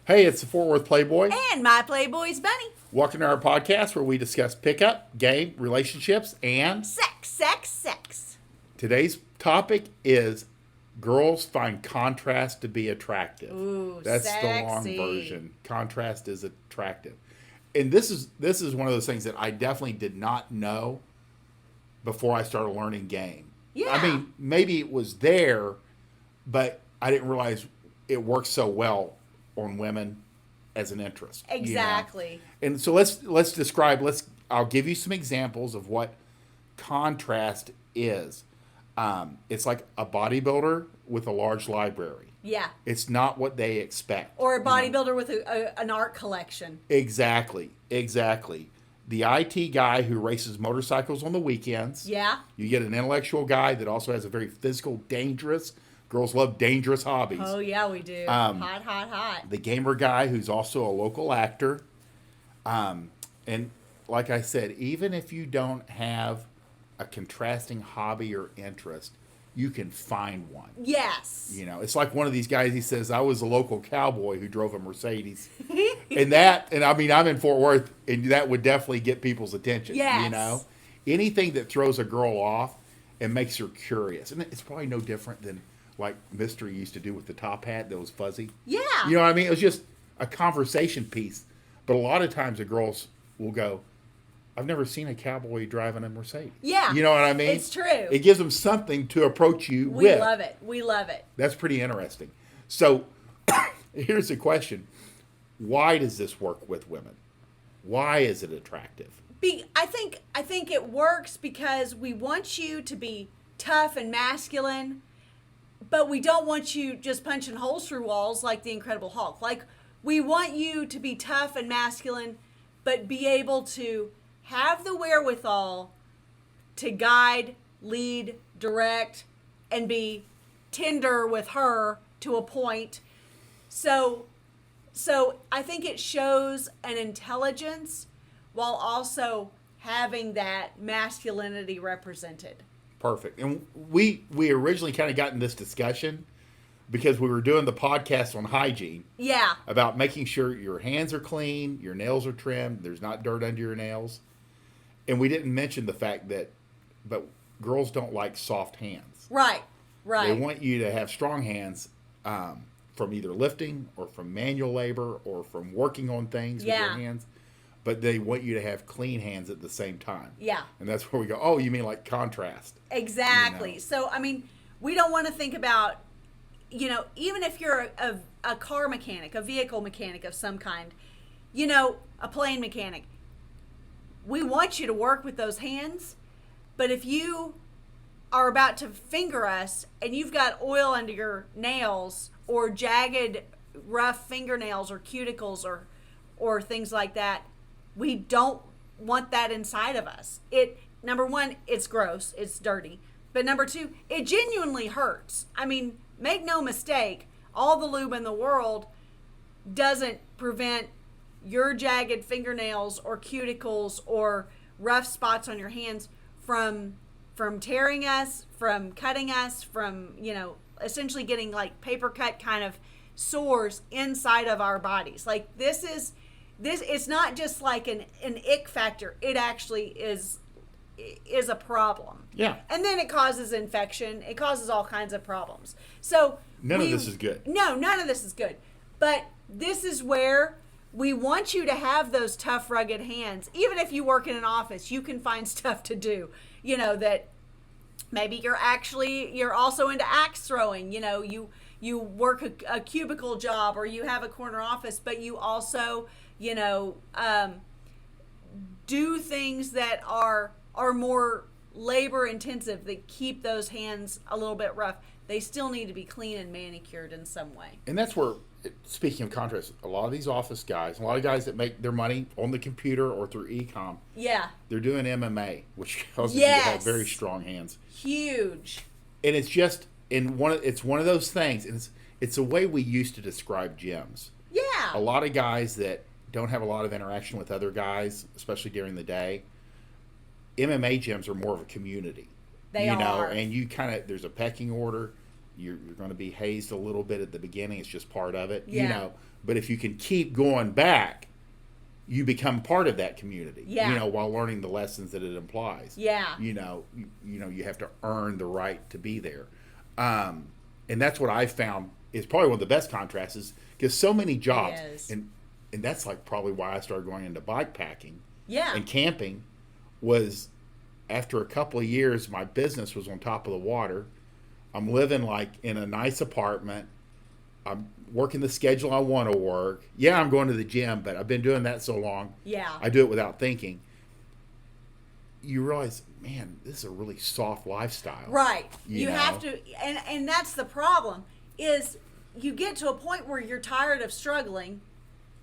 Hey, it's the Worth Playboy. And my Playboys Bunny. Welcome to our podcast where we discuss pickup, game, relationships, and Sex. today's topic is girls find contrast to be attractive. Ooh, That's sexy. the long version. Contrast is attractive. And this is one of those things that I definitely did not know before I started learning game. Yeah. I mean, maybe it was there, but I didn't realize it works so well on women as an interest. Exactly. You know? And so I'll give you some examples of what contrast is. It's like a bodybuilder with a large library. Yeah. It's not what they expect. Or a bodybuilder with an art collection. Exactly. The IT guy who races motorcycles on the weekends. Yeah. You get an intellectual guy that also has a very physical, dangerous. Girls love dangerous hobbies. Oh, yeah, we do. Hot. The gamer guy who's also a local actor. And like I said, even if you don't have a contrasting hobby or interest, you can find one. Yes. You know, it's like one of these guys, he says, I was a local cowboy who drove a Mercedes. and I mean, I'm in Fort Worth, and that would definitely get people's attention. Yes. You know? Anything that throws a girl off and makes her curious. And it's probably no different than like Mystery used to do with the top hat that was fuzzy. Yeah. You know what I mean? It was just a conversation piece. But a lot of times the girls will go, I've never seen a cowboy driving a Mercedes. Yeah. You know what I mean? It's true. It gives them something to approach you We with. We love it. That's pretty interesting. So here's the question. Why does this work with women? Why is it attractive? I think it works because we want you to be tough and masculine, but we don't want you just punching holes through walls like the Incredible Hulk. Like, we want you to be tough and masculine, but be able to have the wherewithal to guide, lead, direct, and be tender with her to a point. So I think it shows an intelligence while also having that masculinity represented. Perfect. And we originally kind of got in this discussion because we were doing the podcast on hygiene. Yeah. About making sure your hands are clean, your nails are trimmed, there's not dirt under your nails. And we didn't mention the fact but girls don't like soft hands. Right. They want you to have strong hands from either lifting or from manual labor or from working on things with your hands. But they want you to have clean hands at the same time. Yeah. And that's where we go, oh, you mean like contrast. Exactly. You know? So, I mean, we don't want to think about, even if you're a car mechanic, a vehicle mechanic of some kind, a plane mechanic, we want you to work with those hands. But if you are about to finger us and you've got oil under your nails or jagged, rough fingernails or cuticles or things like that, we don't want that inside of us. Number one, it's gross, it's dirty. But number two, it genuinely hurts. I mean, make no mistake, all the lube in the world doesn't prevent your jagged fingernails or cuticles or rough spots on your hands from tearing us, from cutting us, from, essentially getting like paper cut kind of sores inside of our bodies. Like this, it's not just like an ick factor. It actually is a problem. Yeah. And then it causes infection. It causes all kinds of problems. So none of this is good. No, none of this is good. But this is where we want you to have those tough, rugged hands. Even if you work in an office, you can find stuff to do. That maybe you're also into axe throwing. You work a cubicle job or you have a corner office, but you also do things that are more labor intensive, that keep those hands a little bit rough. They still need to be clean and manicured in some way. And that's where, speaking of contrast, a lot of these office guys, a lot of guys that make their money on the computer or through e-com, they're doing MMA, which causes you to have very strong hands. Huge. And it's just it's one of those things, and it's a way we used to describe gyms. Yeah. A lot of guys that don't have a lot of interaction with other guys, especially during the day, MMA gyms are more of a community. They are. And you kind of, there's a pecking order. You're going to be hazed a little bit at the beginning. It's just part of it, Yeah. But if you can keep going back, you become part of that community, Yeah. while learning the lessons that it implies. Yeah. You have to earn the right to be there. And that's what I found is probably one of the best contrasts is because so many jobs, Yes. and that's like probably why I started going into bike packing Yeah. and camping was after a couple of years, my business was on top of the water. I'm living like in a nice apartment. I'm working the schedule I want to work. Yeah, I'm going to the gym, but I've been doing that so long. Yeah. I do it without thinking. You realize, man, this is a really soft lifestyle. Right. You have know? to, and that's the problem is you get to a point where you're tired of struggling.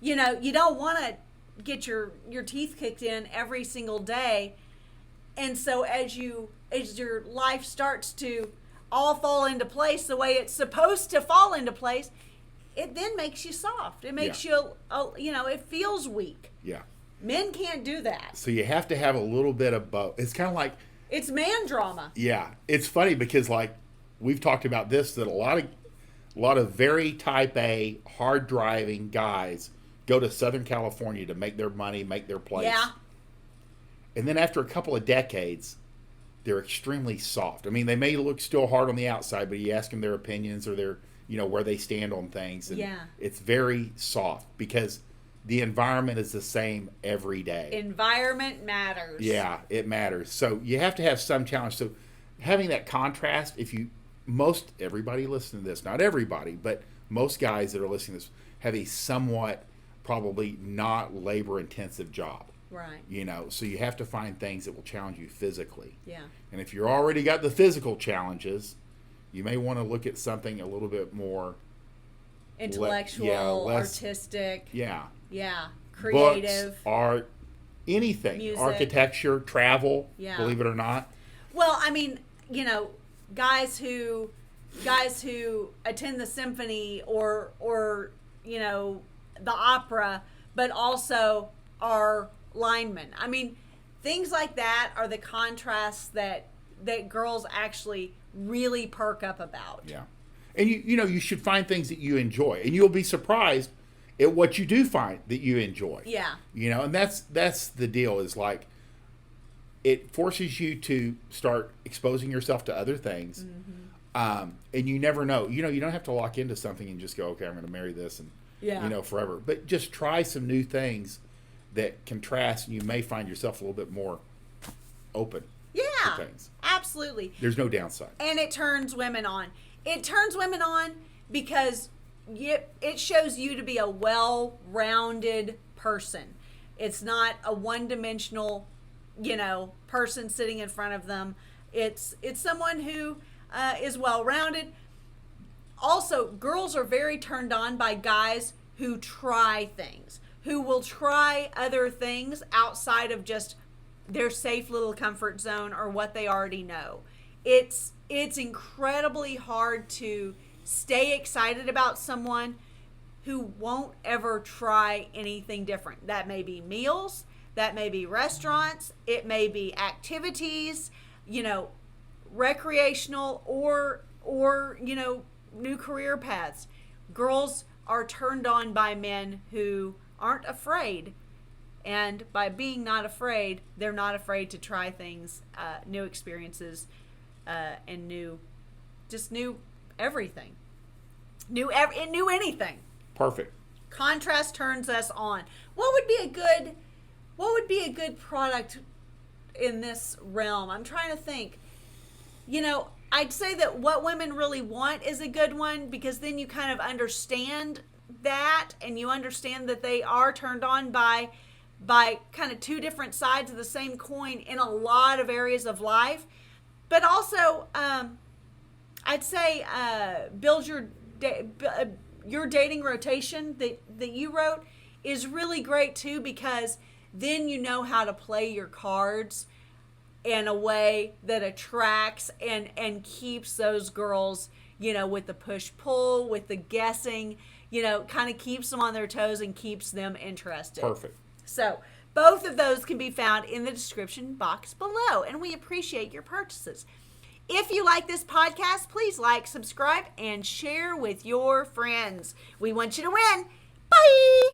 You don't want to get your teeth kicked in every single day. And so as your life starts to all fall into place the way it's supposed to fall into place, it then makes you soft. It makes you, it feels weak. Yeah. Men can't do that. So you have to have a little bit of both. It's kind of like, It's man drama. yeah, it's funny because like we've talked about this, that a lot of very type A, hard driving guys go to Southern California to make their money, make their place. Yeah. And then after a couple of decades, they're extremely soft. I mean, they may look still hard on the outside, but you ask them their opinions or their, where they stand on things. And Yeah. it's very soft because the environment is the same every day. Environment matters. Yeah, it matters. So you have to have some challenge. So having that contrast, everybody listening to this, not everybody, but most guys that are listening to this have a somewhat probably not labor intensive job. Right. So you have to find things that will challenge you physically. Yeah. And if you're already got the physical challenges, you may want to look at something a little bit more Intellectual, less- artistic. Yeah. Yeah. Creative. Books, art, anything. Music. Architecture, travel, Yeah. believe it or not. Well, I mean, guys who attend the symphony or the opera, but also are linemen. I mean, things like that are the contrasts that girls actually really perk up about. Yeah. And you should find things that you enjoy, and you'll be surprised at what you do find that you enjoy. Yeah. And that's the deal is like it forces you to start exposing yourself to other things. Mm-hmm. And you never know. You don't have to lock into something and just go, okay, I'm going to marry this and forever. But just try some new things that contrast, and you may find yourself a little bit more open to things. Absolutely. There's no downside. And it turns women on. It turns women on because it shows you to be a well-rounded person. It's not a one-dimensional, person sitting in front of them. It's someone who is well-rounded. Also, girls are very turned on by guys who try things, who will try other things outside of just their safe little comfort zone or what they already know. It's incredibly hard to stay excited about someone who won't ever try anything different. That may be meals, that may be restaurants, it may be activities, recreational or new career paths. Girls are turned on by men who aren't afraid, and by being not afraid, they're not afraid to try things, new experiences, and new everything, new anything. Perfect. Contrast turns us on. What would be a good product in this realm? I'm trying to think. I'd say that what women really want is a good one, because then you kind of understand that, and you understand that they are turned on by kind of two different sides of the same coin in a lot of areas of life. But also, I'd say build your dating rotation that you wrote is really great too, because then you know how to play your cards in a way that attracts and keeps those girls, with the push-pull, with the guessing, kind of keeps them on their toes and keeps them interested. Perfect. So both of those can be found in the description box below, and we appreciate your purchases. If you like this podcast, please like, subscribe, and share with your friends. We want you to win.